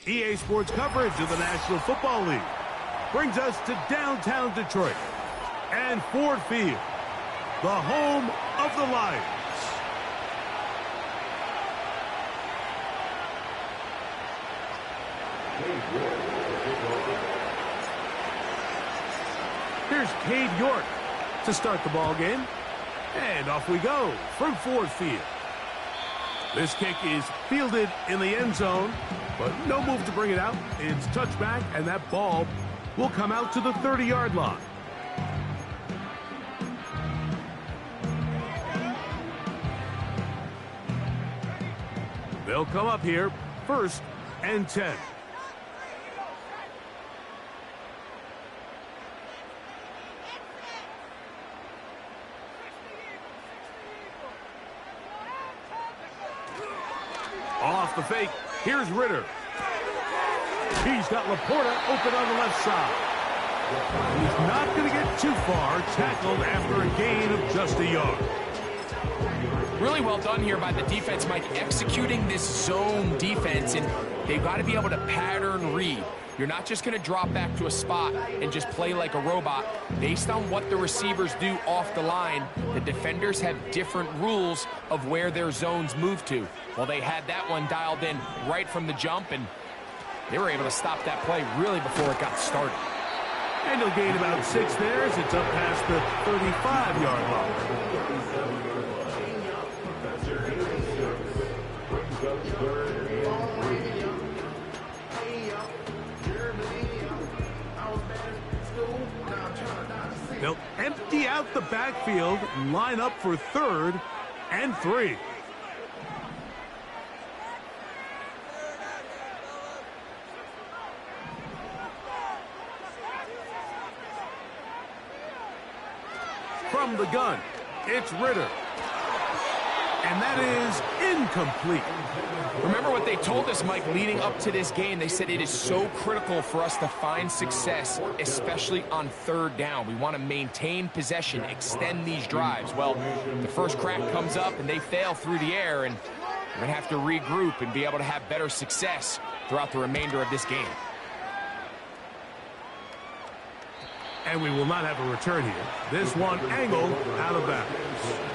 EA Sports coverage of the National Football League brings us to downtown Detroit and Ford Field, the home of the Lions. Here's Cade York to start the ball game. And off we go from Ford Field. This kick is fielded in the end zone, but no move to bring it out. It's touchback, and that ball will come out to the 30-yard line. They'll come up here, 1st and 10. Off the fake, here's Ritter. He's got Laporta open on the left side. He's not going to get too far, tackled after a gain of just a yard. Really well done here by the defense, Mike, executing this zone defense, and they've got to be able to pattern read. You're not just going to drop back to a spot and just play like a robot. Based on what the receivers do off the line, the defenders have different rules of where their zones move to. Well, they had that one dialed in right from the jump, and they were able to stop that play really before it got started. And he'll gain about 6 there as it's up past the 35-yard line. They'll empty out the backfield and line up for 3rd and 3. From the gun, it's Ritter. And that is incomplete. Remember what they told us, Mike, leading up to this game. They said it is so critical for us to find success, especially on 3rd down. We want to maintain possession, extend these drives. Well, the first crack comes up and they fail through the air, and we're going to have to regroup and be able to have better success throughout the remainder of this game. And we will not have a return here. This one angled out of bounds.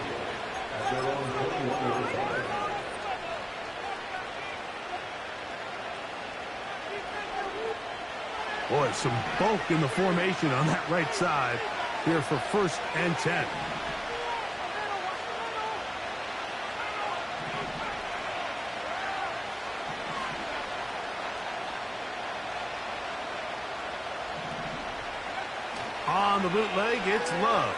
Boy, some bulk in the formation on that right side here for 1st and 10. On the bootleg, it's Love.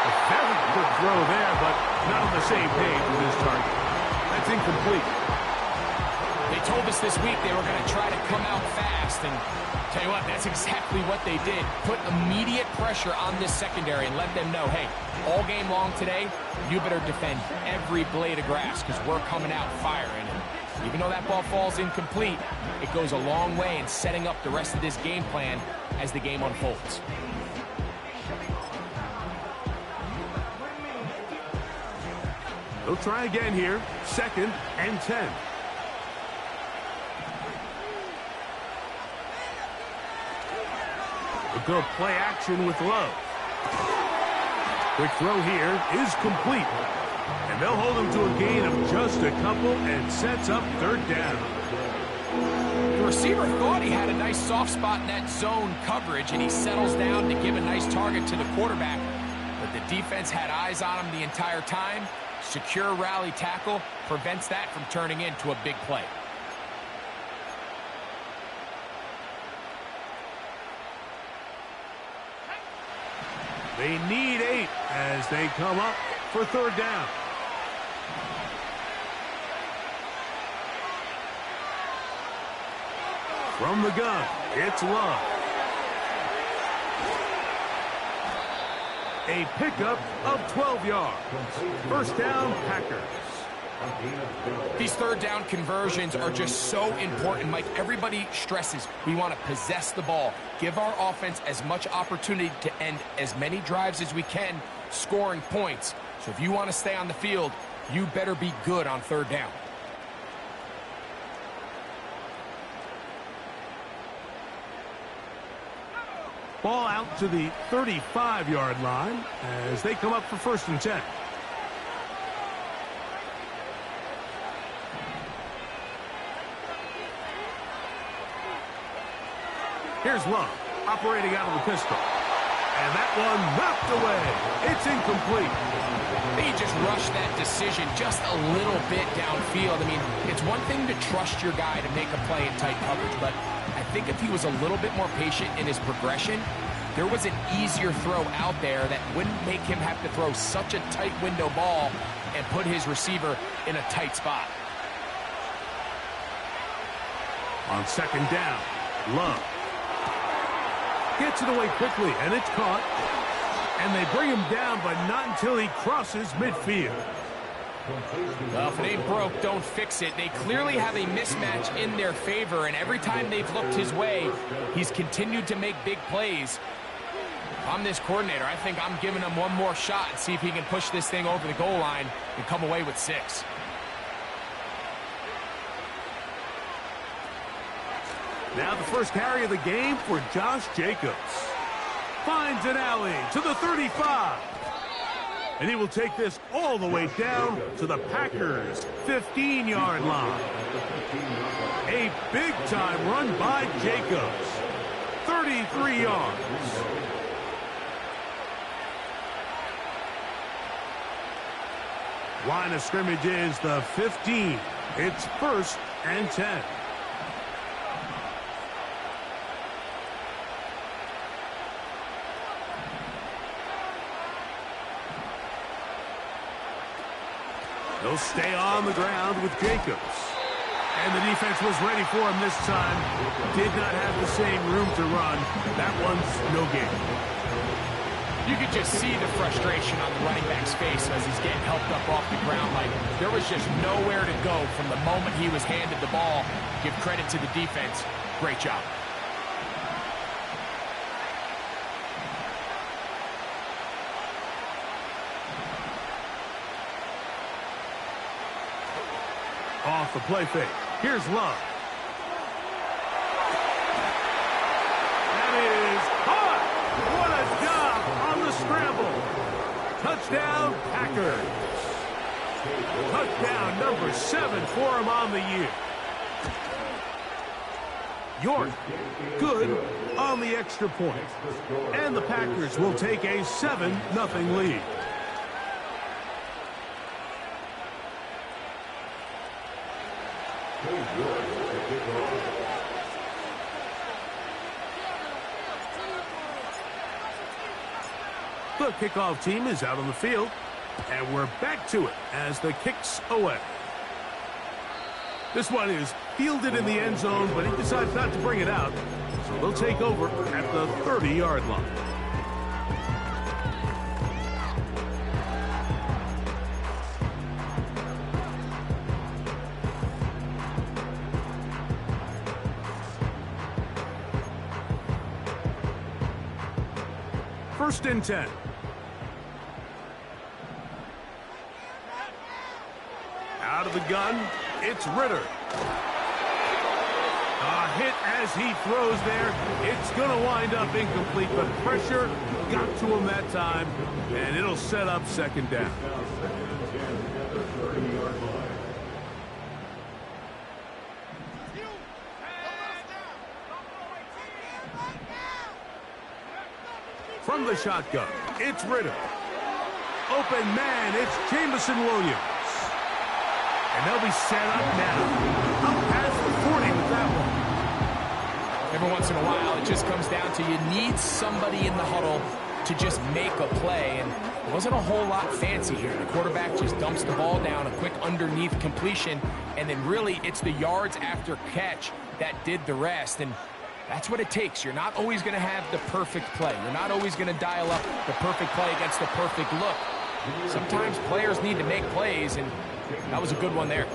A very good throw there, but not on the same page with his target. That's incomplete. They told us this week they were going to try to come out fast, and tell you what, that's exactly what they did. Put immediate pressure on this secondary and let them know, hey, all game long today, you better defend every blade of grass because we're coming out firing. And even though that ball falls incomplete, it goes a long way in setting up the rest of this game plan as the game unfolds. They'll try again here, 2nd and 10. A good play action with Love. Quick throw here is complete. And they'll hold him to a gain of just a couple and sets up 3rd down. The receiver thought he had a nice soft spot in that zone coverage, and he settles down to give a nice target to the quarterback. But the defense had eyes on him the entire time. Secure rally tackle prevents that from turning into a big play. They need 8 as they come up for 3rd down. From the gun, it's Love. A pickup of 12 yards. 1st down, Packers. These 3rd down conversions are just so important, Mike. Everybody stresses we want to possess the ball, give our offense as much opportunity to end as many drives as we can, scoring points. So if you want to stay on the field, you better be good on 3rd down. Ball out to the 35-yard line as they come up for 1st and 10. Here's Love, operating out of the pistol. And that one knocked away. It's incomplete. He just rushed that decision just a little bit downfield. I mean, it's one thing to trust your guy to make a play in tight coverage, but I think if he was a little bit more patient in his progression, there was an easier throw out there that wouldn't make him have to throw such a tight window ball and put his receiver in a tight spot. On 2nd down, Love gets it away quickly, and it's caught. And they bring him down, but not until he crosses midfield. Well, if it ain't broke, don't fix it. They clearly have a mismatch in their favor, and every time they've looked his way, he's continued to make big plays. If I'm this coordinator, I think I'm giving him one more shot and see if he can push this thing over the goal line and come away with 6. Now the first carry of the game for Josh Jacobs. Finds an alley to the 35. And he will take this all the way down to the Packers' 15-yard line. A big-time run by Jacobs. 33 yards. Line of scrimmage is the 15. It's 1st and 10. They'll stay on the ground with Jacobs. And the defense was ready for him this time. Did not have the same room to run. That one's no gain. You could just see the frustration on the running back's face as he's getting helped up off the ground. Like, there was just nowhere to go from the moment he was handed the ball. Give credit to the defense. Great job. Off the play fake. Here's Love. That is caught. What a job on the scramble. Touchdown, Packers. Touchdown number 7 for him on the year. York, good on the extra point. And the Packers will take a 7-0 lead. The kickoff team is out on the field, and we're back to it as the kick's away. This one is fielded in the end zone, but he decides not to bring it out, so they'll take over at the 30-yard line. First and 10. Out of the gun, it's Ritter. A hit as he throws there. It's going to wind up incomplete, but pressure got to him that time, and it'll set up 2nd down. From the shotgun, it's Ritter. Open man, it's Jameson Williams. And they'll be set up now. Up past the 40 with that one. Every once in a while, it just comes down to you need somebody in the huddle to just make a play. And it wasn't a whole lot fancy here. The quarterback just dumps the ball down, a quick underneath completion, and then really it's the yards after catch that did the rest. And that's what it takes. You're not always going to have the perfect play. You're not always going to dial up the perfect play against the perfect look. Sometimes players need to make plays, and that was a good one there.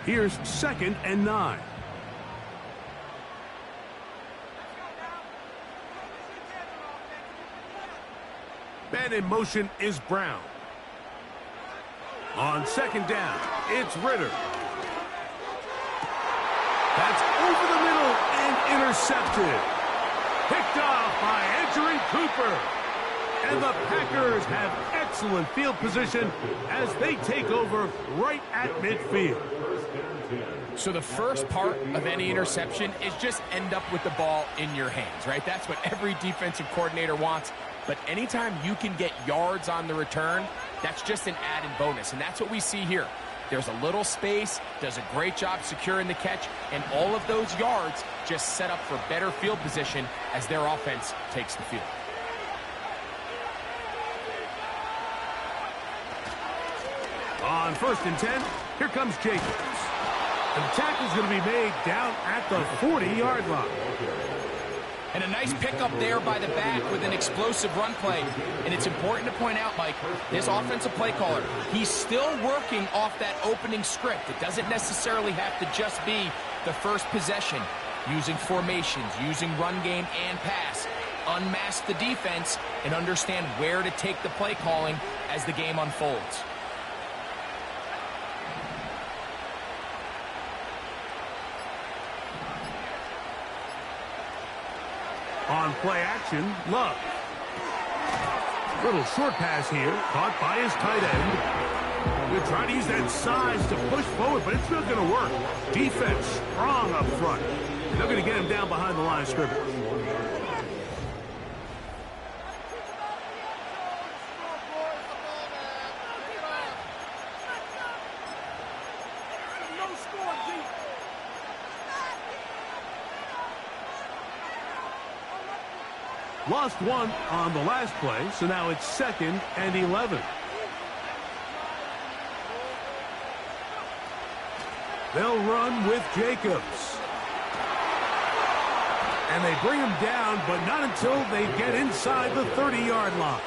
Here's 2nd and 9. Man in motion is Brown. On second down, it's Ritter. That's over the middle and intercepted. Picked off by Edgerrin Cooper. And the Packers have excellent field position as they take over right at midfield. So the first part of any interception is just end up with the ball in your hands, right? That's what every defensive coordinator wants. But anytime you can get yards on the return, that's just an added bonus. And that's what we see here. There's a little space, does a great job securing the catch, and all of those yards just set up for better field position as their offense takes the field. On 1st and 10, here comes Jacobs. The tackle's going to be made down at the 40-yard line. And a nice pickup there by the back with an explosive run play. And it's important to point out, Mike, this offensive play caller, he's still working off that opening script. It doesn't necessarily have to just be the first possession. Using formations, using run game and pass. Unmask the defense and understand where to take the play calling as the game unfolds. On play action, Love. Little short pass here, caught by his tight end. He'll try to use that size to push forward, but it's not going to work. Defense strong up front. They're going to get him down behind the line of scrimmage. Lost one on the last play, so now it's 2nd and 11. They'll run with Jacobs. And they bring him down, but not until they get inside the 30-yard line.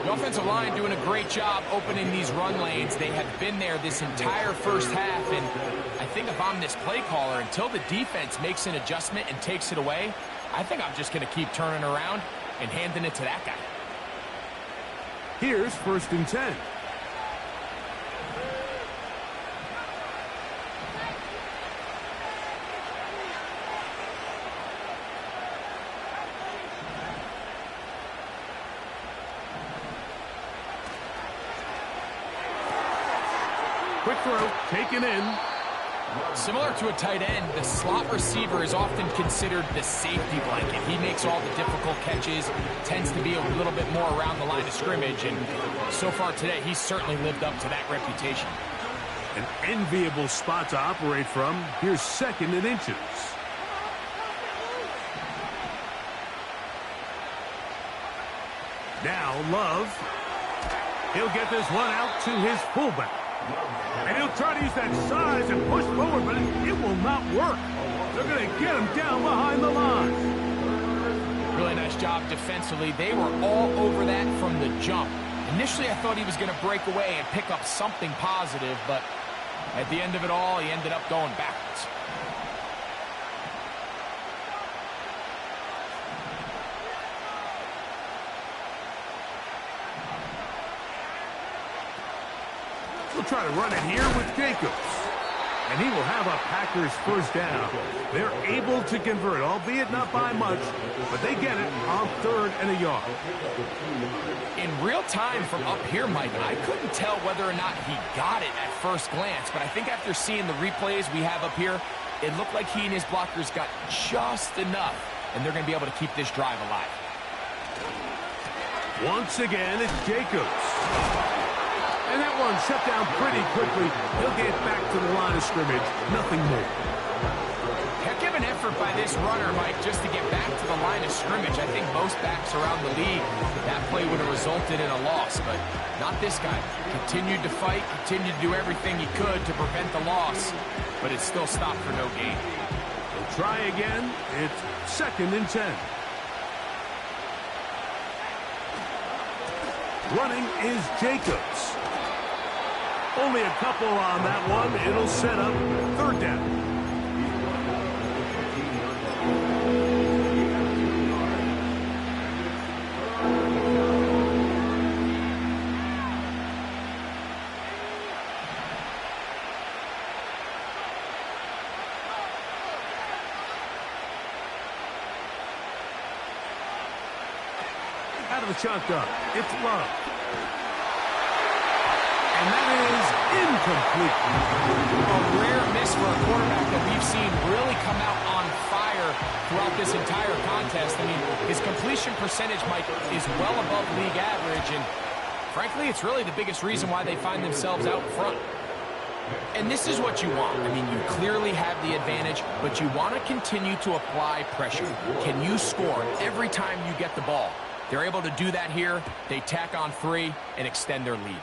The offensive line doing a great job opening these run lanes. They have been there this entire first half, and I think if I'm this play caller, until the defense makes an adjustment and takes it away, I think I'm just going to keep turning around and handing it to that guy. Here's 1st and 10. Quick throw, taken in. Similar to a tight end, the slot receiver is often considered the safety blanket. He makes all the difficult catches, tends to be a little bit more around the line of scrimmage, and so far today, he's certainly lived up to that reputation. An enviable spot to operate from. Here's 2nd and inches. Now Love. He'll get this one out to his fullback. And he'll try to use that size and push forward, but it will not work. They're going to get him down behind the line. Really nice job defensively. They were all over that from the jump. Initially, I thought he was going to break away and pick up something positive, but at the end of it all, he ended up going backwards. We'll try to run it here with Jacobs. And he will have a Packers first down. They're able to convert, albeit not by much, but they get it on 3rd and a yard. In real time from up here, Mike, I couldn't tell whether or not he got it at first glance, but I think after seeing the replays we have up here, it looked like he and his blockers got just enough, and they're going to be able to keep this drive alive. Once again, it's Jacobs. And that one shut down pretty quickly. He'll get back to the line of scrimmage. Nothing more. Heck of an effort by this runner, Mike, just to get back to the line of scrimmage. I think most backs around the league, that play would have resulted in a loss, but not this guy. Continued to fight, continued to do everything he could to prevent the loss, but it still stopped for no gain. We'll try again. It's 2nd and 10. Running is Jacobs. Only a couple on that one. It'll set up 3rd down. Out of the shotgun, it's Love. And that is incomplete. A rare miss for a quarterback that we've seen really come out on fire throughout this entire contest. I mean, his completion percentage, Mike, is well above league average, and frankly, it's really the biggest reason why they find themselves out front. And this is what you want. I mean, you clearly have the advantage, but you want to continue to apply pressure. Can you score every time you get the ball? They're able to do that here. They tack on 3 and extend their lead.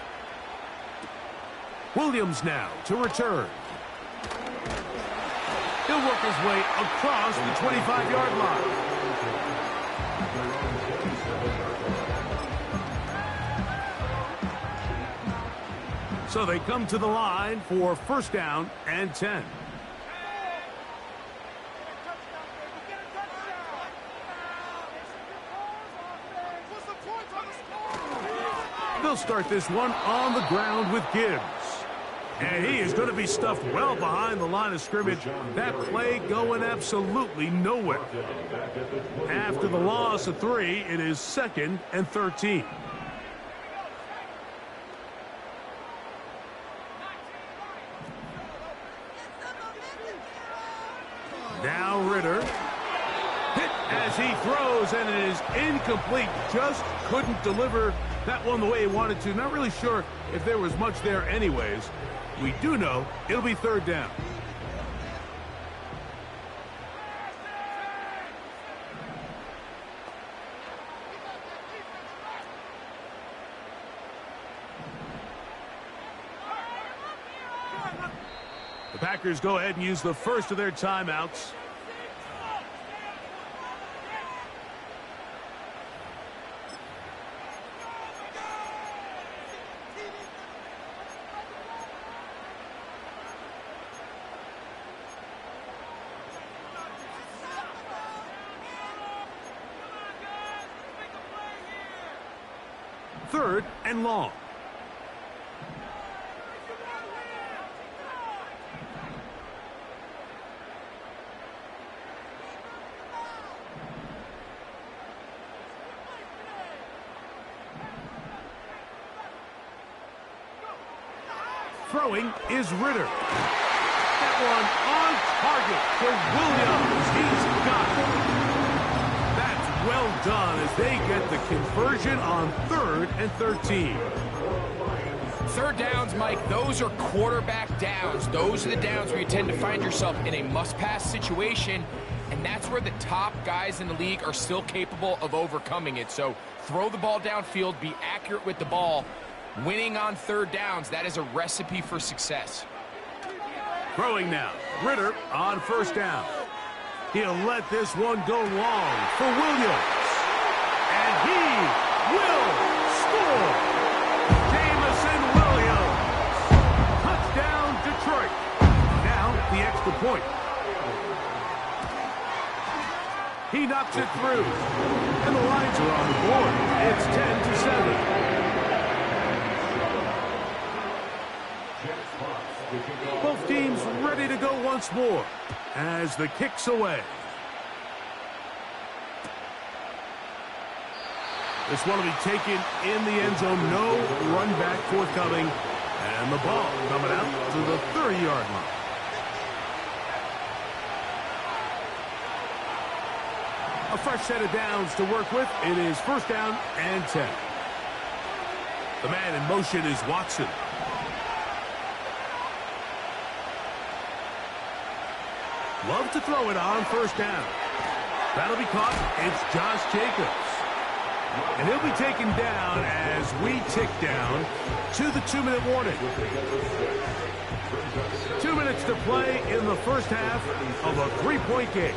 Williams now to return. He'll work his way across the 25-yard line. So they come to the line for first down and 10. They'll start this one on the ground with Gibbs. And he is going to be stuffed well behind the line of scrimmage. That play going absolutely nowhere. After the loss of 3, it is 2nd and 13. Now Ritter. Hit as he throws, and it is incomplete. Just couldn't deliver that one the way he wanted to. Not really sure if there was much there anyways. We do know it'll be 3rd down. The Packers go ahead and use the first of their timeouts. Third and long. Throwing is Ritter. That one on target for Williams. He's got it. That's well done as they get the conversion on 3rd and 13. 3rd downs, Mike, those are quarterback downs. Those are the downs where you tend to find yourself in a must-pass situation, and that's where the top guys in the league are still capable of overcoming it. So throw the ball downfield, be accurate with the ball. Winning on 3rd downs, that is a recipe for success. Throwing now. Ritter on 1st down. He'll let this one go long for Williams. And he will score. Jameson Williams. Touchdown, Detroit. Now the extra point. He knocks it through. And the Lions are on the board. It's 10-7. Both teams ready to go once more as the kick's away. This one will be taken in the end zone. No run back forthcoming. And the ball coming out to the 30-yard line. A fresh set of downs to work with. It is 1st down and 10. The man in motion is Watson. Love to throw it on 1st down. That'll be caught. It's Josh Jacobs. And he'll be taken down as we tick down to the 2-minute warning. 2 minutes to play in the first half of a 3-point game.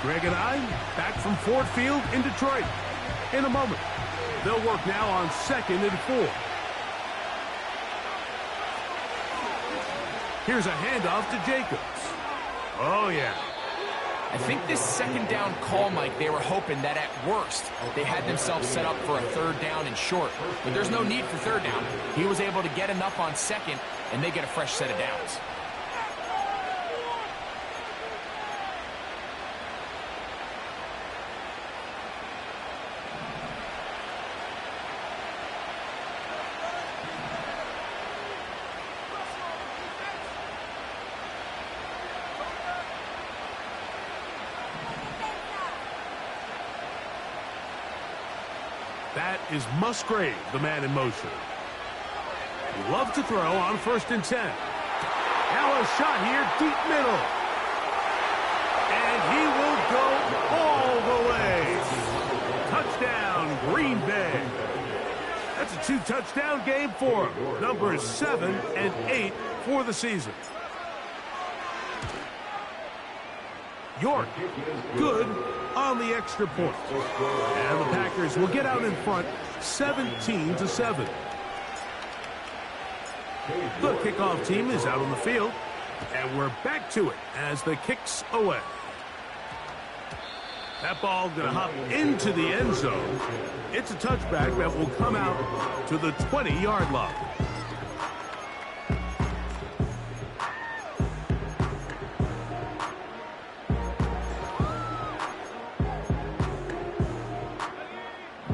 Greg and I back from Ford Field in Detroit. In a moment, they'll work now on 2nd and 4. Here's a handoff to Jacobs. Oh, yeah. I think this 2nd down call, Mike, they were hoping that at worst they had themselves set up for a 3rd down and short. But there's no need for 3rd down. He was able to get enough on 2nd, and they get a fresh set of downs. That is Musgrave, the man in motion. He loves to throw on 1st and 10. Now a shot here, deep middle. And he will go all the way. Touchdown, Green Bay. That's a 2-touchdown game for him. Numbers 7 and 8 for the season. York, good on the extra point. And the Packers will get out in front 17-7. The kickoff team is out on the field, and we're back to it as the kick's away. That ball going to hop into the end zone. It's a touchback that will come out to the 20-yard line.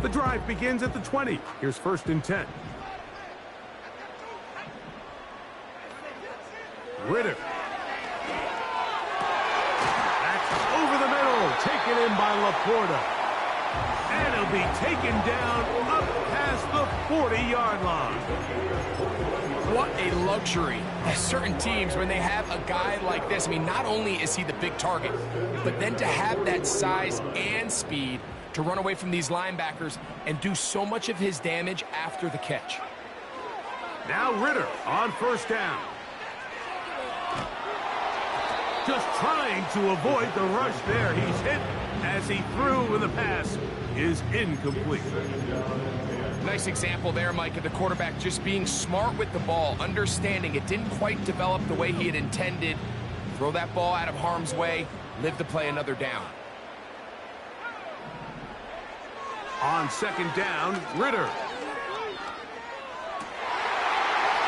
The drive begins at the 20. Here's 1st and 10. Ritter. That's over the middle. Taken in by Laporta. And he'll be taken down up past the 40-yard line. What a luxury. Certain teams, when they have a guy like this, I mean, not only is he the big target, but then to have that size and speed to run away from these linebackers and do so much of his damage after the catch. Now Ritter on 1st down. Just trying to avoid the rush there. He's hit as he threw, and the pass is incomplete. Nice example there, Mike, of the quarterback just being smart with the ball, understanding it didn't quite develop the way he had intended. Throw that ball out of harm's way, live to play another down. On 2nd down, Ritter.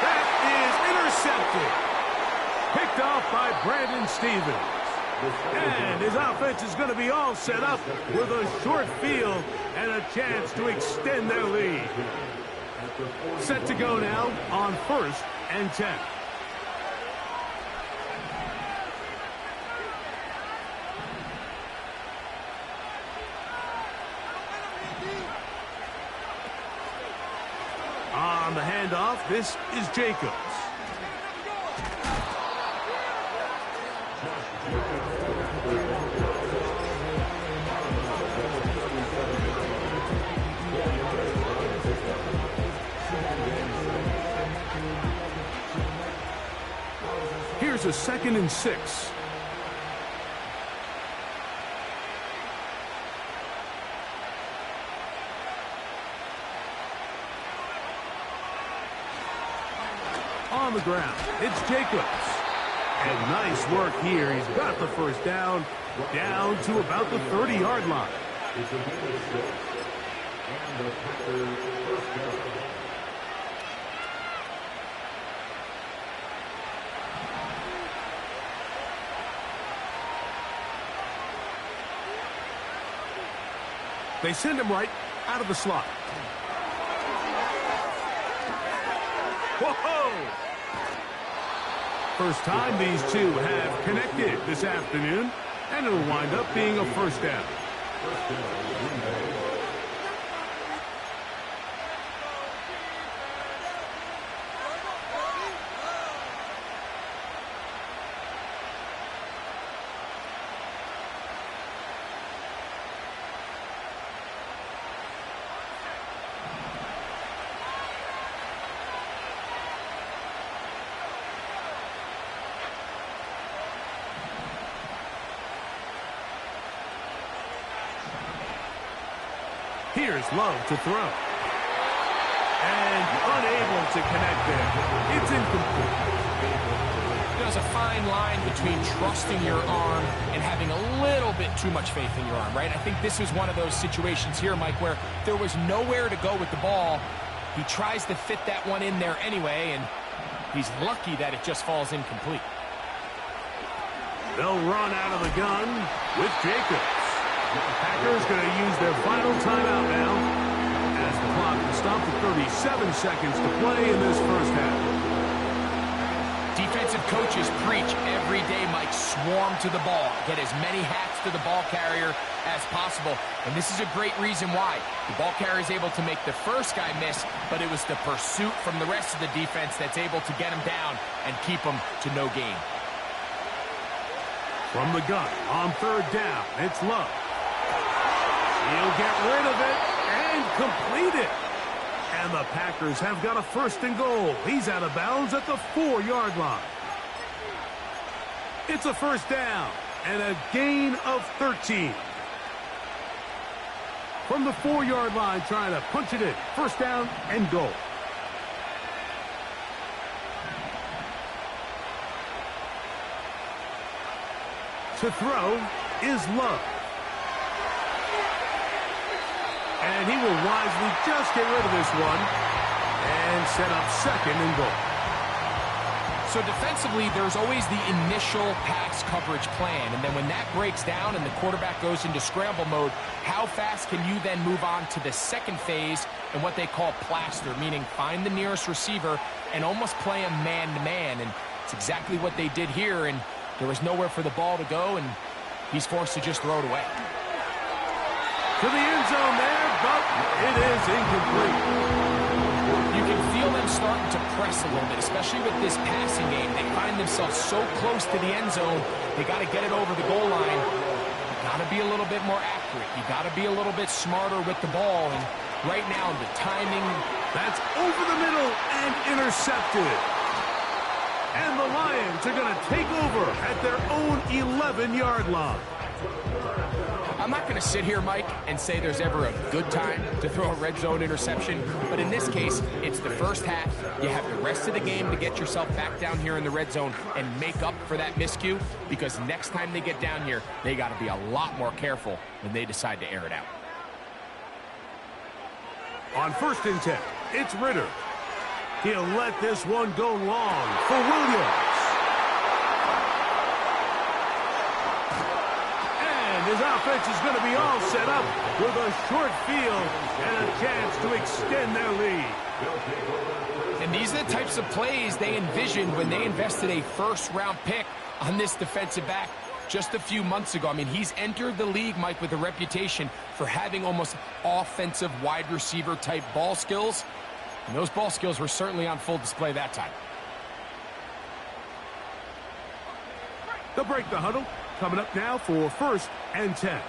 That is intercepted. Picked off by Brandon Stevens. And his offense is going to be all set up with a short field and a chance to extend their lead. Set to go now on 1st and 10. On the handoff, this is Jacobs. Here's a 2nd and 6. On the ground, it's Jacobs. And nice work here. He's got the 1st down to about the 30-yard line. They send him right out of the slot. Whoa! First time these two have connected this afternoon, and it'll wind up being a 1st down. Here's Love to throw. And unable to connect there. It's incomplete. There's a fine line between trusting your arm and having a little bit too much faith in your arm, right? I think this is one of those situations here, Mike, where there was nowhere to go with the ball. He tries to fit that one in there anyway, and he's lucky that it just falls incomplete. They'll run out of the gun with Jacobs. The Packers going to use their final timeout now as the clock will stop at 37 seconds to play in this 1st half. Defense defensive coaches preach every day, Mike, swarm to the ball. Get as many hacks to the ball carrier as possible. And this is a great reason why. The ball carrier is able to make the first guy miss, but it was the pursuit from the rest of the defense that's able to get him down and keep him to no gain. From the gun on third down, it's Love. He'll get rid of it and complete it. And the Packers have got a first and goal. He's out of bounds at the 4-yard line. It's a first down and a gain of 13. From the 4-yard line, trying to punch it in. First down and goal. To throw is Love. And he will wisely just get rid of this one and set up second and goal. So defensively, there's always the initial pass coverage plan. And then when that breaks down and the quarterback goes into scramble mode, how fast can you then move on to the second phase and what they call plaster, meaning find the nearest receiver and almost play him man-to-man. And it's exactly what they did here. And there was nowhere for the ball to go, and he's forced to just throw it away. To the end zone there, but it is incomplete. You can feel them starting to press a little bit, especially with this passing game. They find themselves so close to the end zone, they got to get it over the goal line. You got to be a little bit more accurate. You got to be a little bit smarter with the ball, and right now the timing. That's over the middle and intercepted. And the Lions are going to take over at their own 11-yard line. I'm not going to sit here, Mike, and say there's ever a good time to throw a red zone interception, but in this case, it's the first half. You have the rest of the game to get yourself back down here in the red zone and make up for that miscue, because next time they get down here, they got to be a lot more careful when they decide to air it out. On 1st and 10, it's Ritter. He'll let this one go long for Williams. And his offense is going to be all set up with a short field and a chance to extend their lead. And these are the types of plays they envisioned when they invested a first-round pick on this defensive back just a few months ago. I mean, he's entered the league, Mike, with a reputation for having almost offensive wide receiver type ball skills. And those ball skills were certainly on full display that time. They'll break the huddle. Coming up now for 1st and 10.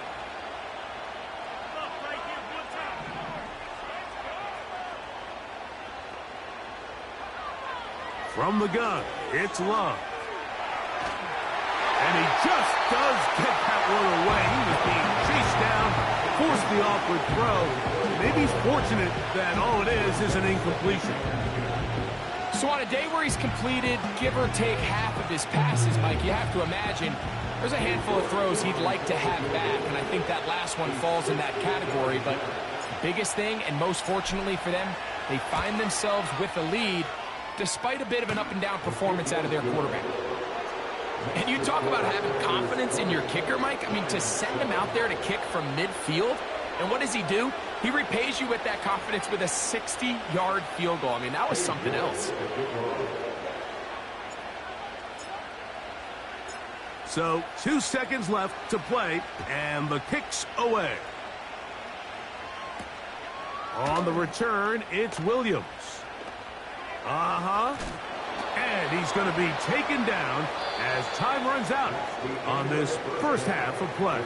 From the gun, it's Love. And he just does get that one away. He was being chased down, forced the awkward throw. Maybe he's fortunate that all it is an incompletion. So on a day where he's completed, give or take half of his passes, Mike, you have to imagine there's a handful of throws he'd like to have back, and I think that last one falls in that category. But the biggest thing, and most fortunately for them, they find themselves with a lead despite a bit of an up-and-down performance out of their quarterback. And you talk about having confidence in your kicker, Mike. I mean, to send him out there to kick from midfield, and what does he do? He repays you with that confidence with a 60-yard field goal. I mean, that was something else. So 2 seconds left to play, and the kick's away. On the return, it's Williams. And he's going to be taken down as time runs out on this first half of play.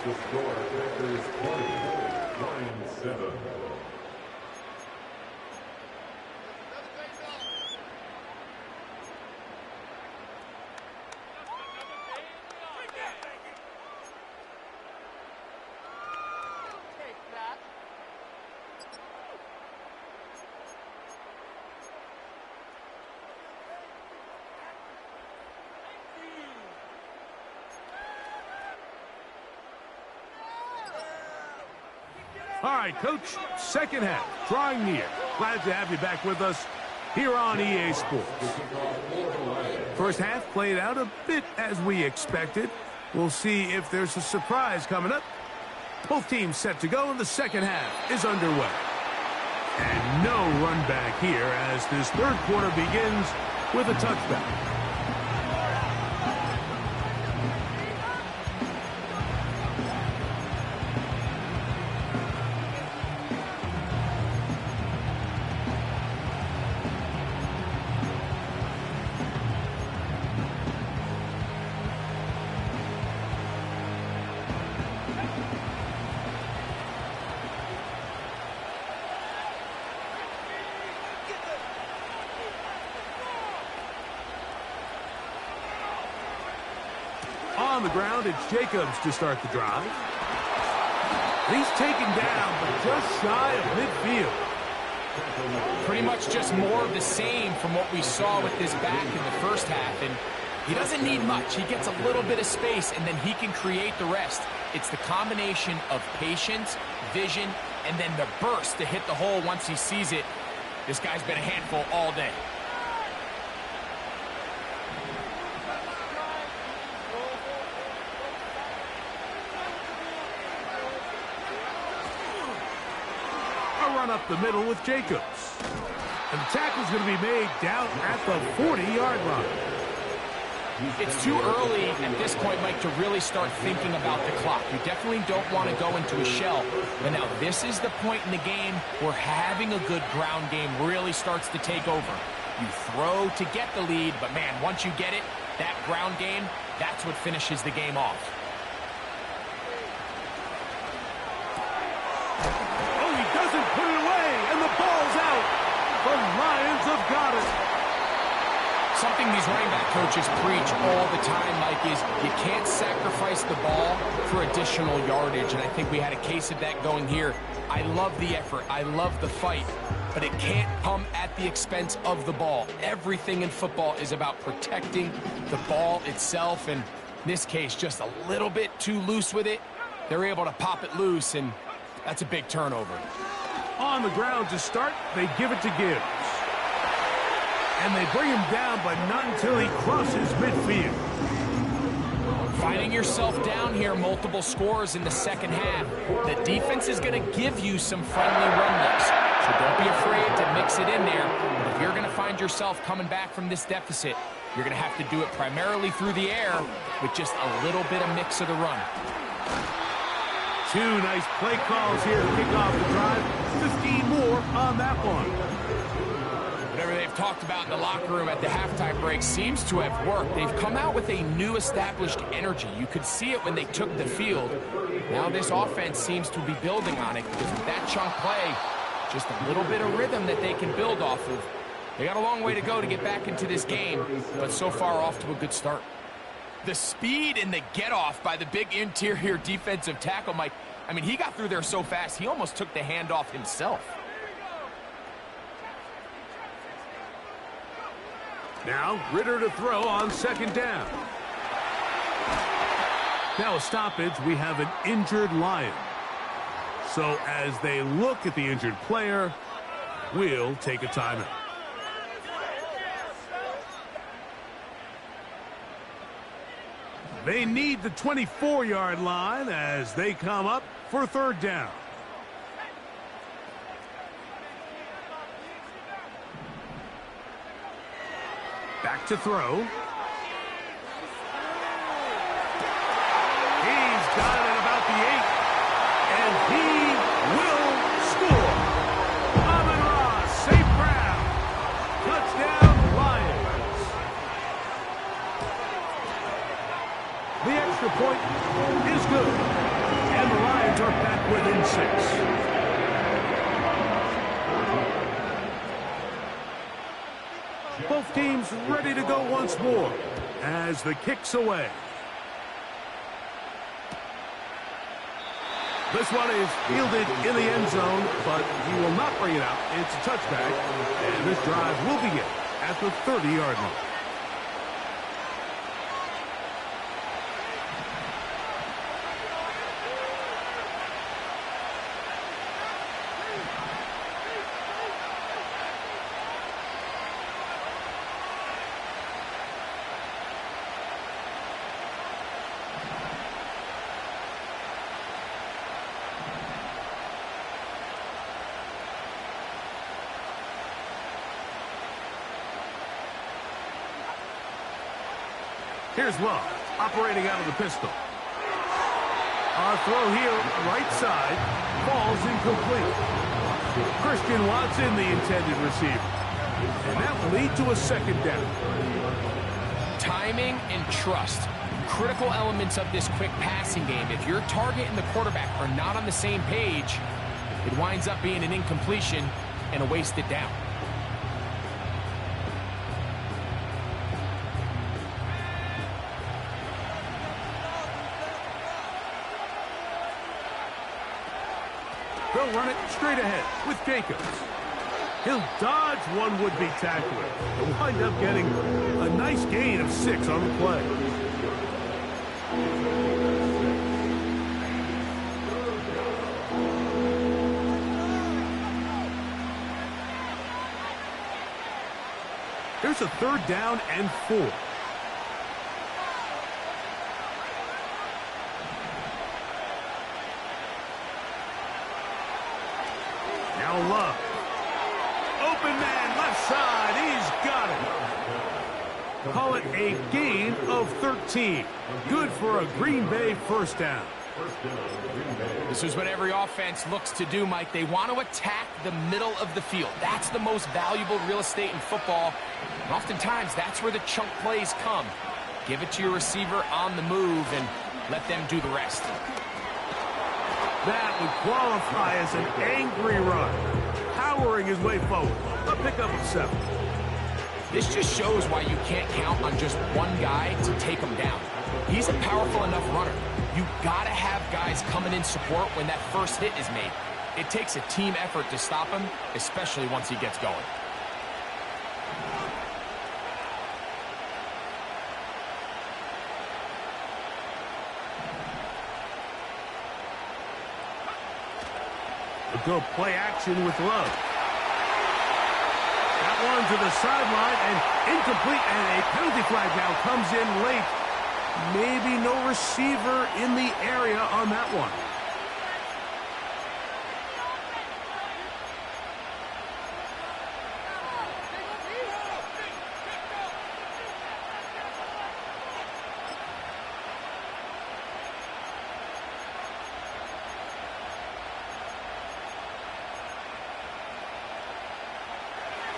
All right, Coach, second half, drawing near. Glad to have you back with us here on EA Sports. First half played out a bit as we expected. We'll see if there's a surprise coming up. Both teams set to go, and the second half is underway. And no run back here as this third quarter begins with a touchback. ground, it's Jacobs to start the drive. He's taken down, but just shy of midfield. Pretty much just more of the same from what we saw with this back in the first half. And he doesn't need much. He gets a little bit of space, and then he can create the rest. It's the combination of patience, vision, and then the burst to hit the hole once he sees it. This guy's been a handful all day. A run up the middle with Jacobs. And the tackle's going to be made down at the 40-yard line. It's too early at this point, Mike, to really start thinking about the clock. You definitely don't want to go into a shell. But now this is the point in the game where having a good ground game really starts to take over. You throw to get the lead, but man, once you get it, that ground game, that's what finishes the game off. Oh, he doesn't put it away, and the ball's out. The Lions have got it. Something these running back coaches preach all the time, Mike, is you can't sacrifice the ball for additional yardage, and I think we had a case of that going here. I love the effort. I love the fight, but it can't come at the expense of the ball. Everything in football is about protecting the ball itself, and in this case, just a little bit too loose with it. They're able to pop it loose, and that's a big turnover. On the ground to start, they give it to Gibbs. And they bring him down, but not until he crosses midfield. Finding yourself down here, multiple scores in the second half. The defense is going to give you some friendly run looks, so don't be afraid to mix it in there. But if you're going to find yourself coming back from this deficit, you're going to have to do it primarily through the air with just a little bit of mix of the run. Two nice play calls here to kick off the drive. 15 more on that one. Whatever they've talked about in the locker room at the halftime break seems to have worked. They've come out with a new established energy. You could see it when they took the field. Now this offense seems to be building on it because with that chunk play, just a little bit of rhythm that they can build off of. They got a long way to go to get back into this game, but so far off to a good start. The speed and the get-off by the big interior defensive tackle, Mike, I mean, he got through there so fast, he almost took the handoff himself. Now, Ritter to throw on second down. Now a stoppage, we have an injured Lion. So as they look at the injured player, we'll take a timeout. They need the 24-yard line as they come up for third down. Back to throw. He's got it at about the 8. And he will score. Amon-Ra, safe ground. Touchdown, Lions. The extra point is good. And the Lions are back within 6. Both teams ready to go once more as the kick's away. This one is fielded in the end zone, but he will not bring it out. It's a touchback, and this drive will begin at the 30-yard line. Here's Love, operating out of the pistol. Our throw here, right side, falls incomplete. Christian Watson, the intended receiver. And that will lead to a second down. Timing and trust, critical elements of this quick passing game. If your target and the quarterback are not on the same page, it winds up being an incompletion and a wasted down. They'll run it straight ahead with Jacobs. He'll dodge one would-be tackler. He'll wind up getting a nice gain of 6 on the play. Here's a 3rd down and 4. Now Love. Open man, left side. He's got it. Call it a gain of 13. Good for a Green Bay 1st down. This is what every offense looks to do, Mike. They want to attack the middle of the field. That's the most valuable real estate in football. And oftentimes, that's where the chunk plays come. Give it to your receiver on the move and let them do the rest. That would qualify as an angry run. Powering his way forward. A pickup of 7. This just shows why you can't count on just one guy to take him down. He's a powerful enough runner. You gotta have guys coming in support when that first hit is made. It takes a team effort to stop him, especially once he gets going. A good play action with Love. That one to the sideline and incomplete, and a penalty flag now comes in late. Maybe no receiver in the area on that one.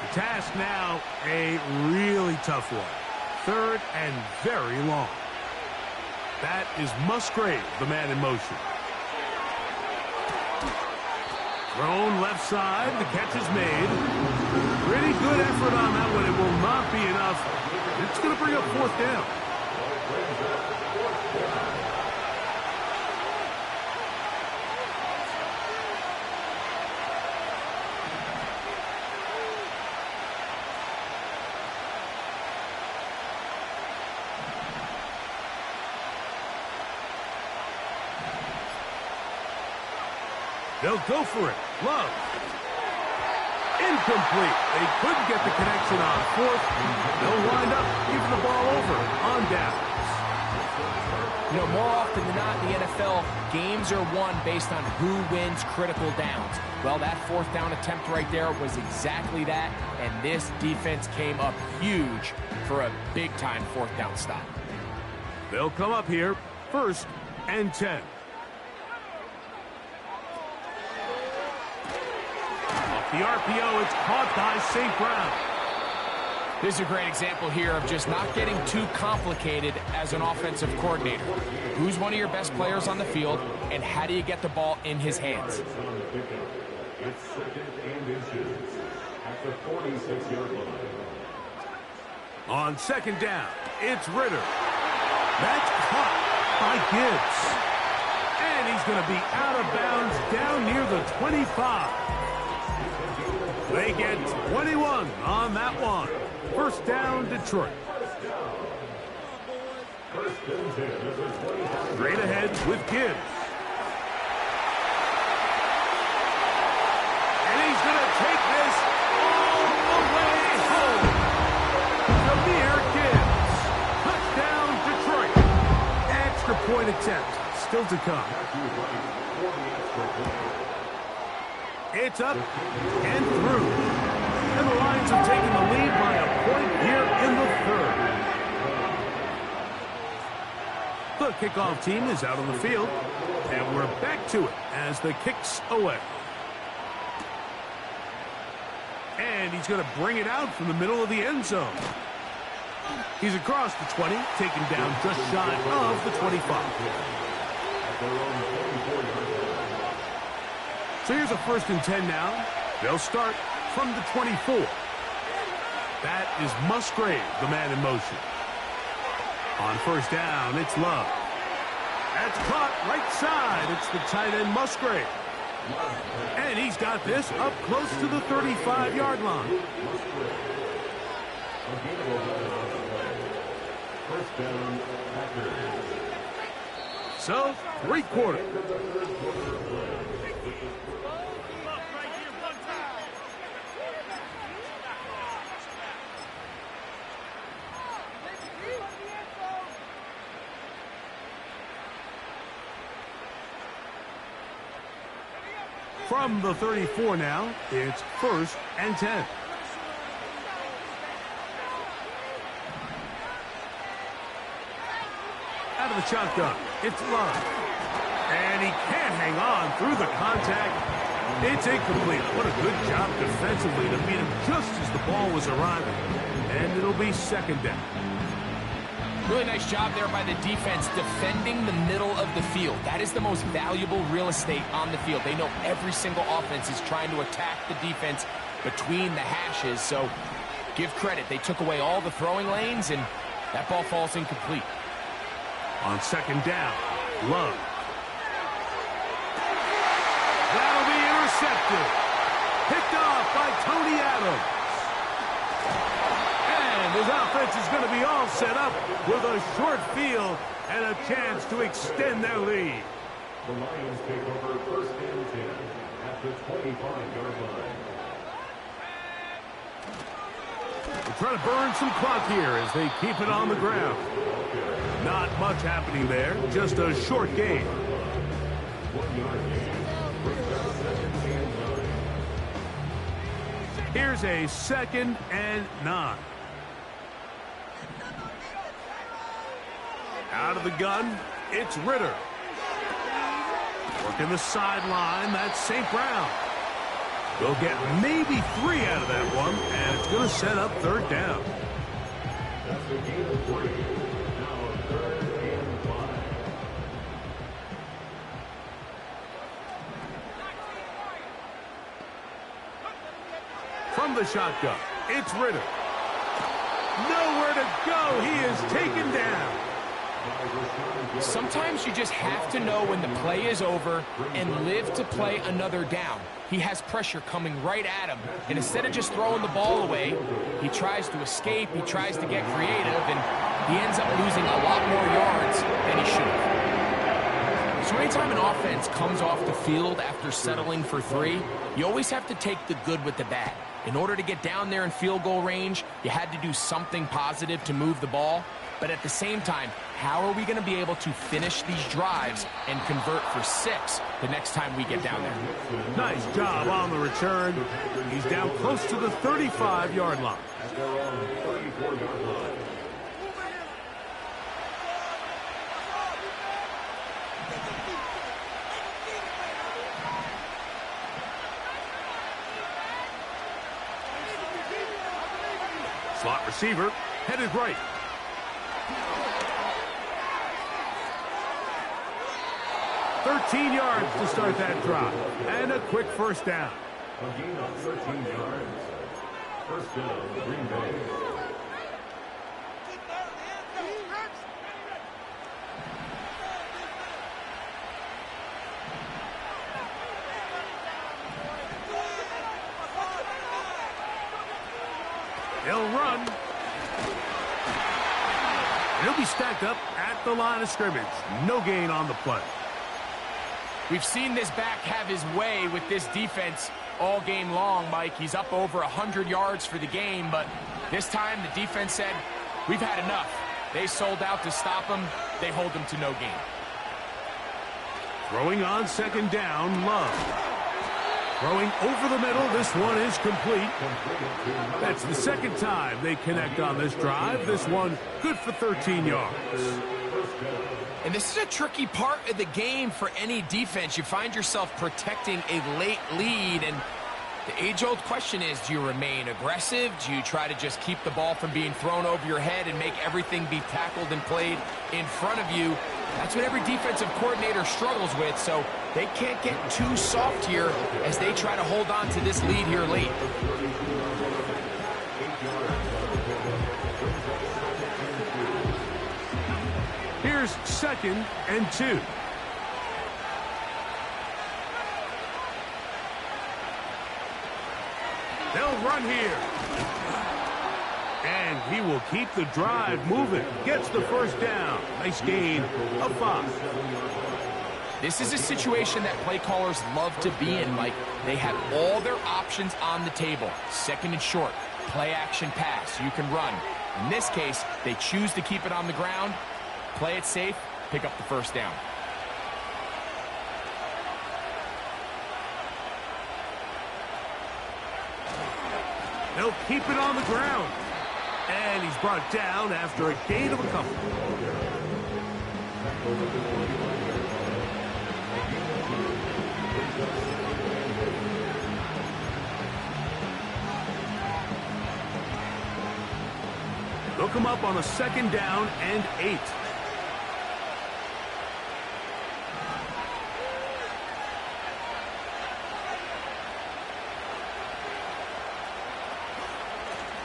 The task now, a really tough one. 3rd and very long. That is Musgrave, the man in motion. Thrown left side. The catch is made. Pretty good effort on that one. It will not be enough. It's going to bring up 4th down. They'll go for it. Love. Incomplete. They couldn't get the connection on 4th. They'll wind up giving the ball over on downs. You know, more often than not in the NFL, games are won based on who wins critical downs. Well, that 4th down attempt right there was exactly that, and this defense came up huge for a big-time 4th down stop. They'll come up here, 1st and 10. The RPO, it's caught by St. Brown. This is a great example here of just not getting too complicated as an offensive coordinator. Who's one of your best players on the field, and how do you get the ball in his hands? It's 2nd and inches at the 46-yard line. On 2nd down, it's Ritter. That's caught by Gibbs. And he's going to be out of bounds down near the 25. They get 21 on that one. 1st down, Detroit. Straight ahead with Gibbs. And he's going to take this all the way home. Jahmyr Gibbs. Touchdown, Detroit. Extra point attempt still to come. It's up and through. And the Lions have taken the lead by a point here in the 3rd. The kickoff team is out on the field, and we're back to it as the kick's away. And he's going to bring it out from the middle of the end zone. He's across the 20, taken down just shy of the 25. So here's a 1st and 10 now. They'll start from the 24. That is Musgrave, the man in motion. On 1st down, it's Love. That's caught right side. It's the tight end Musgrave. And he's got this up close to the 35-yard line. First down, Packers. So, 3/4. From the 34 now, it's 1st and 10. Out of the shotgun, it's Love. And he can't hang on through the contact. It's incomplete. What a good job defensively to beat him just as the ball was arriving. And it'll be 2nd down. Really nice job there by the defense defending the middle of the field. That is the most valuable real estate on the field. They know every single offense is trying to attack the defense between the hashes. So give credit. They took away all the throwing lanes, and that ball falls incomplete. On 2nd down, Love. That'll be intercepted. Picked off by Tony Adams. And his offense is going to be all set up with a short field and a chance to extend their lead. The Lions take over 1st and 10 at the 25-yard line. They're trying to burn some clock here as they keep it on the ground. Not much happening there, just a short game. 1 yard gain. Here's a 2nd and 9. Out of the gun, it's Ritter. Working the sideline, that's St. Brown. They'll get maybe 3 out of that one, and it's going to set up 3rd down. That's a gain of 3. Now 3rd and 5. From the shotgun, it's Ritter. Nowhere to go. He is taken down. Sometimes you just have to know when the play is over and live to play another down. He has pressure coming right at him, and instead of just throwing the ball away, he tries to escape, he tries to get creative, and he ends up losing a lot more yards than he should have. So anytime an offense comes off the field after settling for 3, you always have to take the good with the bad. In order to get down there in field goal range, you had to do something positive to move the ball. But at the same time, how are we going to be able to finish these drives and convert for 6 the next time we get down there? Nice job on the return. He's down close to the 35-yard line. At their own 34-yard line. Slot receiver, headed right. $13 yards to start that drive. And a quick 1st down. A gain of 13 yards. 1st down, Green Bay. He'll run. He'll be stacked up at the line of scrimmage. No gain on the play. We've seen this back have his way with this defense all game long, Mike. He's up over 100 yards for the game, but this time the defense said, we've had enough. They sold out to stop him. They hold him to no gain. Throwing on 2nd down, Love. Throwing over the middle, this one is complete. That's the 2nd time they connect on this drive. This one good for 13 yards. And this is a tricky part of the game for any defense. You find yourself protecting a late lead, and the age-old question is, do you remain aggressive? Do you try to just keep the ball from being thrown over your head and make everything be tackled and played in front of you? That's what every defensive coordinator struggles with, so they can't get too soft here as they try to hold on to this lead here late. Here's 2nd and 2. They'll run here. And he will keep the drive moving. Gets the first down. Nice gain of 5. This is a situation that play callers love to be in, Mike. They have all their options on the table. Second and short, play action pass. You can run. In this case, they choose to keep it on the ground, play it safe, pick up the first down. They'll keep it on the ground. And he's brought down after a gain of a couple. They'll come up on a second down and 8.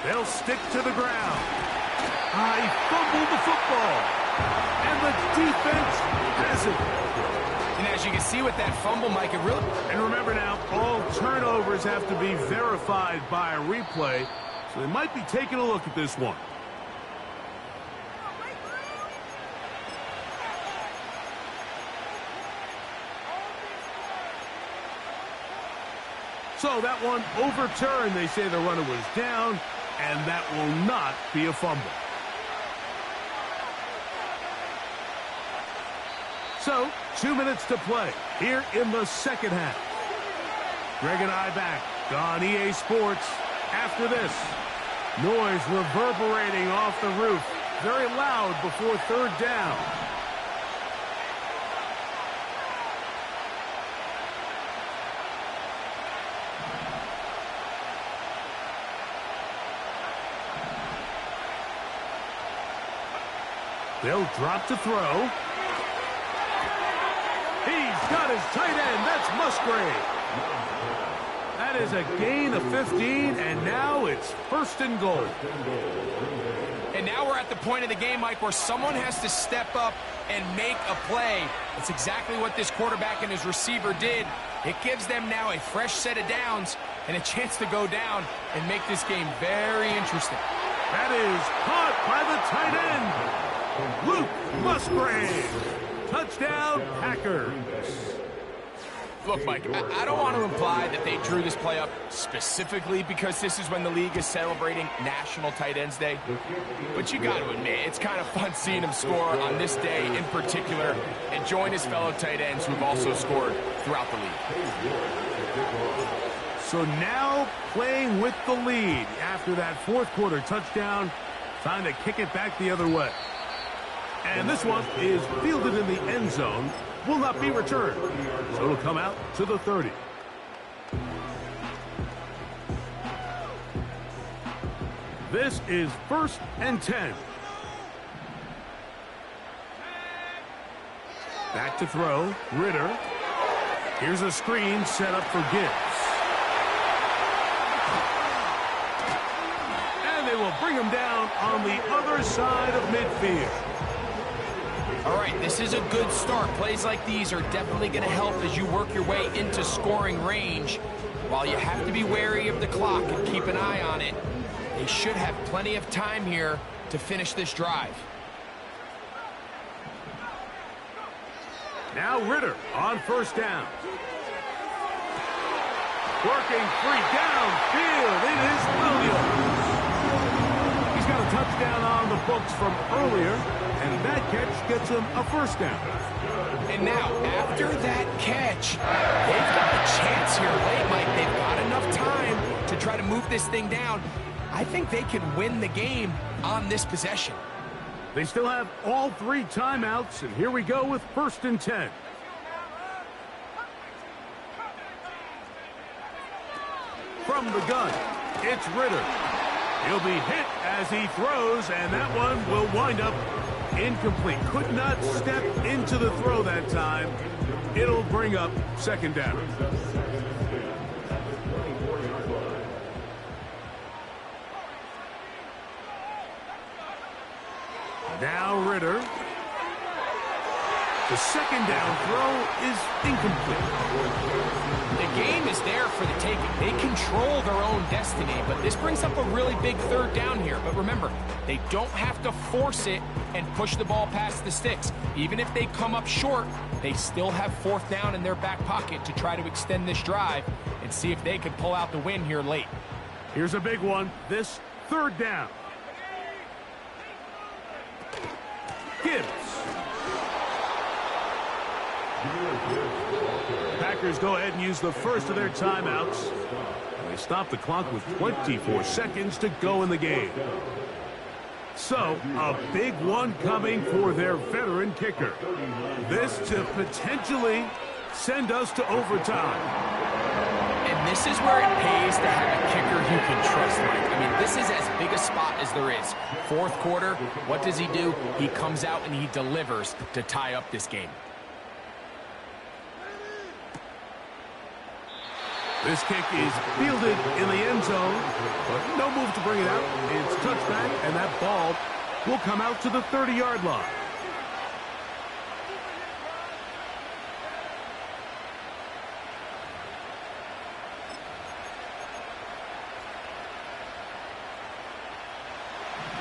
They'll stick to the ground. He fumbled the football. And the defense has it. And as you can see with that fumble, Mike, it really... And remember now, all turnovers have to be verified by a replay, so they might be taking a look at this one. So that one overturned. They say the runner was down, and that will not be a fumble. So, 2 minutes to play here in the second half. Greg and I back on EA Sports after this. Noise reverberating off the roof. Very loud before third down. They'll drop to throw. He's got his tight end. That's Musgrave. That is a gain of 15, and now it's first and goal. And now we're at the point of the game, Mike, where someone has to step up and make a play. It's exactly what this quarterback and his receiver did. It gives them now a fresh set of downs and a chance to go down and make this game very interesting. That is caught by the tight end. Luke Musgrave. Touchdown, Packers. Look, Mike, I don't want to imply that they drew this play up specifically because this is when the league is celebrating National Tight Ends Day. But you got to admit, it's kind of fun seeing him score on this day in particular and join his fellow tight ends who have also scored throughout the league. So now playing with the lead after that fourth quarter touchdown, time to kick it back the other way. And this one is fielded in the end zone, will not be returned. So it'll come out to the 30. This is first and 10. Back to throw, Ritter. Here's a screen set up for Gibbs. And they will bring him down on the other side of midfield. All right, this is a good start. Plays like these are definitely going to help as you work your way into scoring range. While you have to be wary of the clock and keep an eye on it, they should have plenty of time here to finish this drive. Now Ritter on first down. Working free downfield. It is Williams. He's got a touchdown on the books from earlier, and that catch gets him a first down. And now, after that catch, they've got a chance here late, Mike. They've got enough time to try to move this thing down. I think they can win the game on this possession. They still have all 3 timeouts, and here we go with first and 10. From the gun, it's Ritter. He'll be hit as he throws, and that one will wind up incomplete. Could not step into the throw that time. It'll bring up second down. Now Ritter. The second down throw is incomplete. The game is there for the taking. They control their own destiny, but this brings up a really big third down here. But remember, they don't have to force it and push the ball past the sticks. Even if they come up short, they still have fourth down in their back pocket to try to extend this drive and see if they can pull out the win here late. Here's a big one. This third down. Gibbs. Packers go ahead and use the first of their timeouts. And they stop the clock with 24 seconds to go in the game. So, a big one coming for their veteran kicker. This to potentially send us to overtime. And this is where it pays to have a kicker you can trust, Mike. I mean, this is as big a spot as there is. Fourth quarter, what does he do? He comes out and he delivers to tie up this game. This kick is fielded in the end zone, but no move to bring it out. It's touchback, and that ball will come out to the 30-yard line.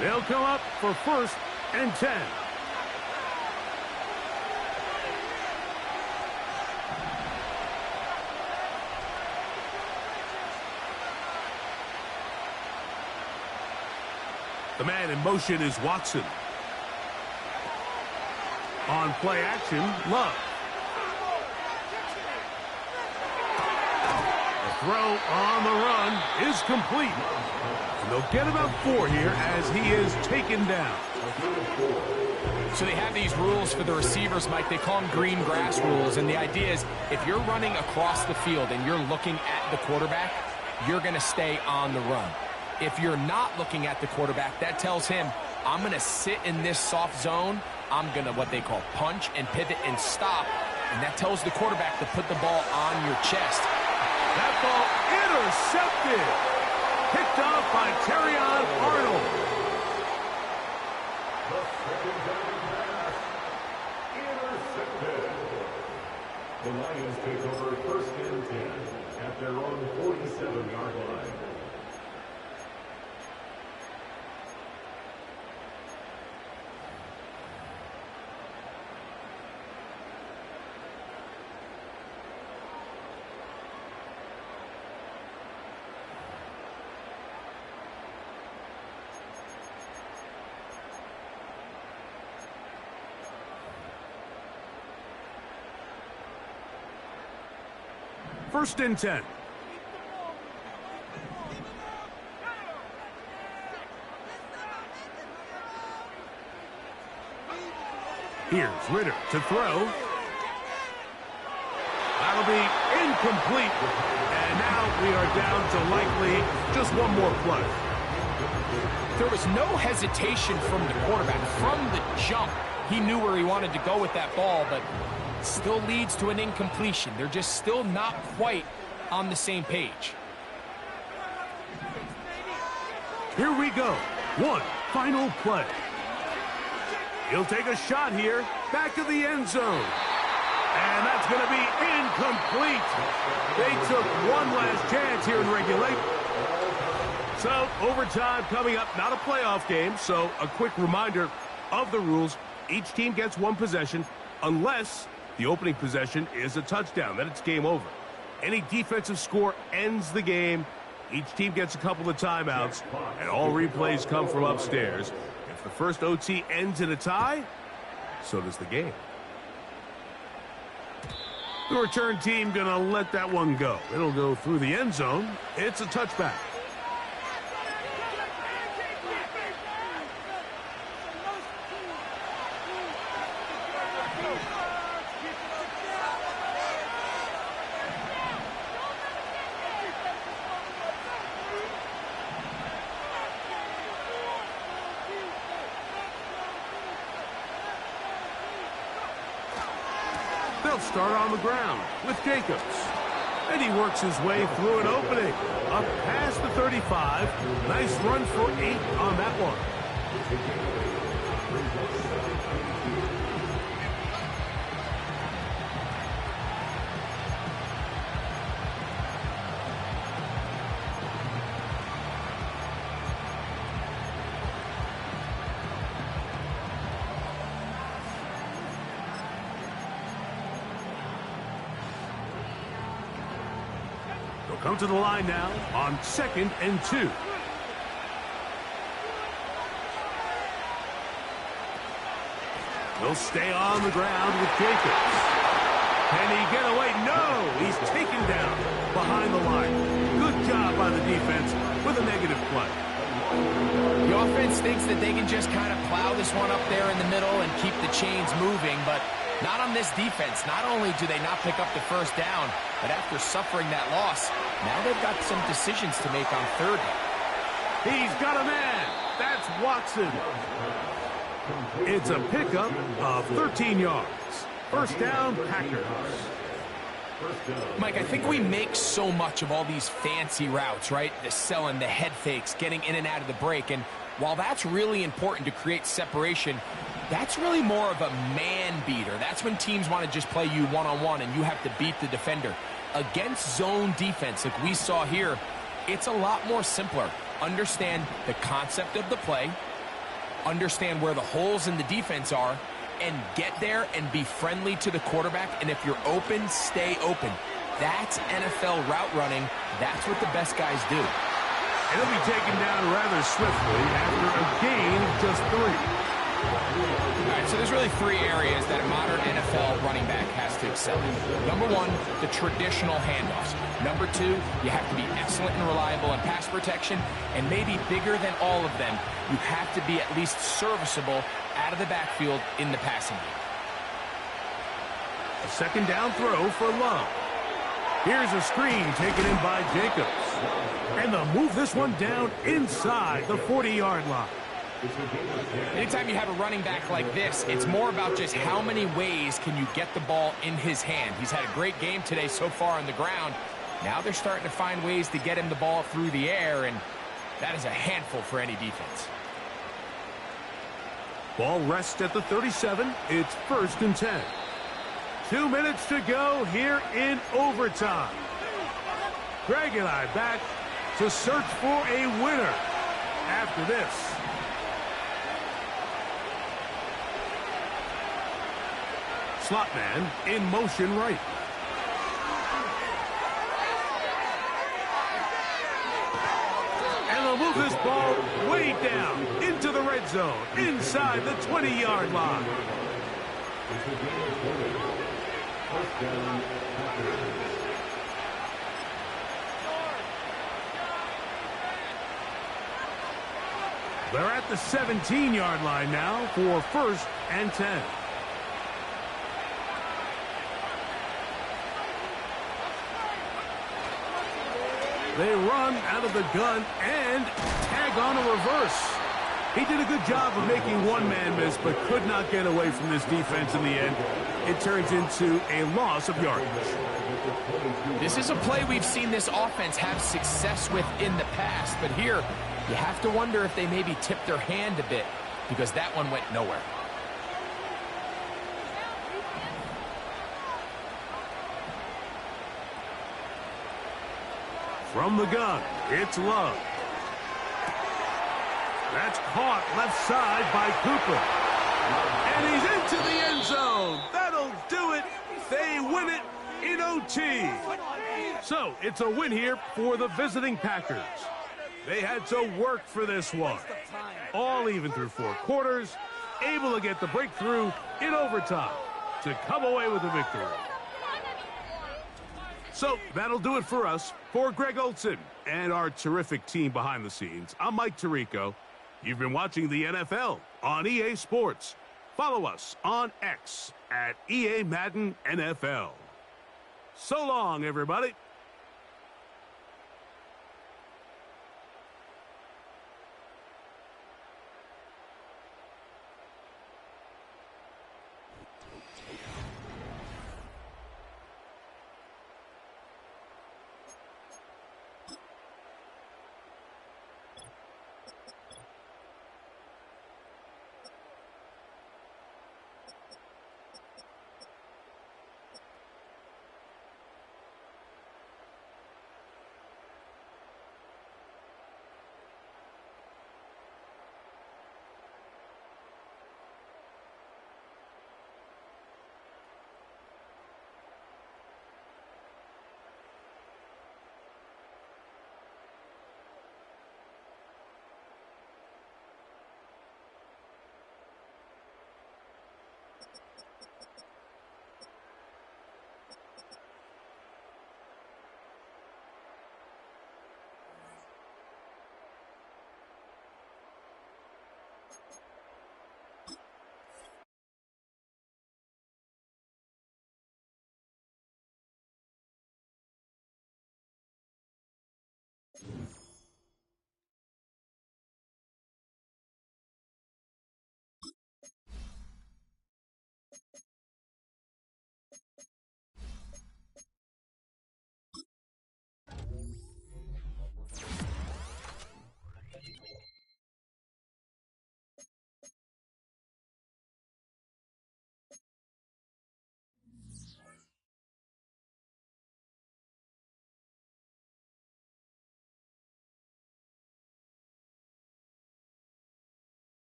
They'll come up for 1st and 10. The man in motion is Watson. On play action, Love. The throw on the run is complete. And they'll get about 4 here as he is taken down. So they have these rules for the receivers, Mike. They call them green grass rules. And the idea is if you're running across the field and you're looking at the quarterback, you're going to stay on the run. If you're not looking at the quarterback, that tells him, I'm going to sit in this soft zone. I'm going to what they call punch and pivot and stop. And that tells the quarterback to put the ball on your chest. That ball intercepted. Picked off by Terrion Arnold. Intercepted. The Lions take over 1st and 10 at their own 47-yard line. First and 10. Here's Ritter to throw. That'll be incomplete. And now we are down to likely just one more play. There was no hesitation from the quarterback. From the jump, he knew where he wanted to go with that ball, but still leads to an incompletion. They're just still not quite on the same page. Here we go. One final play. He'll take a shot here, back of the end zone. And that's going to be incomplete. They took one last chance here in regulation. So, overtime coming up, not a playoff game, so a quick reminder of the rules. Each team gets one possession unless the opening possession is a touchdown. Then it's game over. Any defensive score ends the game. Each team gets a couple of timeouts, and all replays come from upstairs. If the first OT ends in a tie, so does the game. The return team going to let that one go. It'll go through the end zone. It's a touchback. They'll start on the ground with Jacobs. And he works his way through an opening. Up past the 35. Nice run for 8 on that one. come to the line now on 2nd and 2. He'll stay on the ground with Jacobs. Can he get away? No! He's taken down behind the line. Good job by the defense with a negative play. The offense thinks that they can just kind of plow this one up there in the middle and keep the chains moving, but not on this defense. Not only do they not pick up the first down, but after suffering that loss, now they've got some decisions to make on 3rd. He's got a man. That's Watson. It's a pickup of 13 yards. First down, Packers. Mike, I think we make so much of all these fancy routes, right? The selling, the head fakes, getting in and out of the break. And while that's really important to create separation, that's really more of a man beater. That's when teams want to just play you one-on-one and you have to beat the defender. Against zone defense, like we saw here, it's a lot more simpler. Understand the concept of the play, understand where the holes in the defense are, and get there and be friendly to the quarterback. And if you're open, stay open. That's NFL route running. That's what the best guys do. And he'll be taken down rather swiftly after a gain of just 3. All right, so there's really 3 areas that a modern NFL running back has to excel in. Number 1, the traditional handoffs. Number 2, you have to be excellent and reliable in pass protection. And maybe bigger than all of them, you have to be at least serviceable out of the backfield in the passing game. A 2nd down throw for Love. Here's a screen taken in by Jacobs. And they'll move this one down inside the 40-yard line. Anytime you have a running back like this, it's more about just how many ways can you get the ball in his hand. He's had a great game today so far on the ground. Now they're starting to find ways to get him the ball through the air, and that is a handful for any defense. Ball rests at the 37. It's 1st and 10. 2 minutes to go here in overtime. Greg and I back to search for a winner after this. Slot man in motion right. And they'll move this ball way down into the red zone, inside the 20-yard line. They're at the 17-yard line now for 1st and 10. They run out of the gun and tag on a reverse. He did a good job of making one man miss, but could not get away from this defense in the end. It turns into a loss of yardage. This is a play we've seen this offense have success with in the past, but here you have to wonder if they maybe tipped their hand a bit, because that one went nowhere. From the gun, it's Love. That's caught left side by Cooper. And he's into the end zone. That'll do it. They win it in OT. So it's a win here for the visiting Packers. They had to work for this one. All even through 4 quarters, able to get the breakthrough in overtime to come away with a victory. So that'll do it for us. For Greg Olsen and our terrific team behind the scenes, I'm Mike Tirico. You've been watching the NFL on EA Sports. Follow us on X at EA Madden NFL. So long, everybody.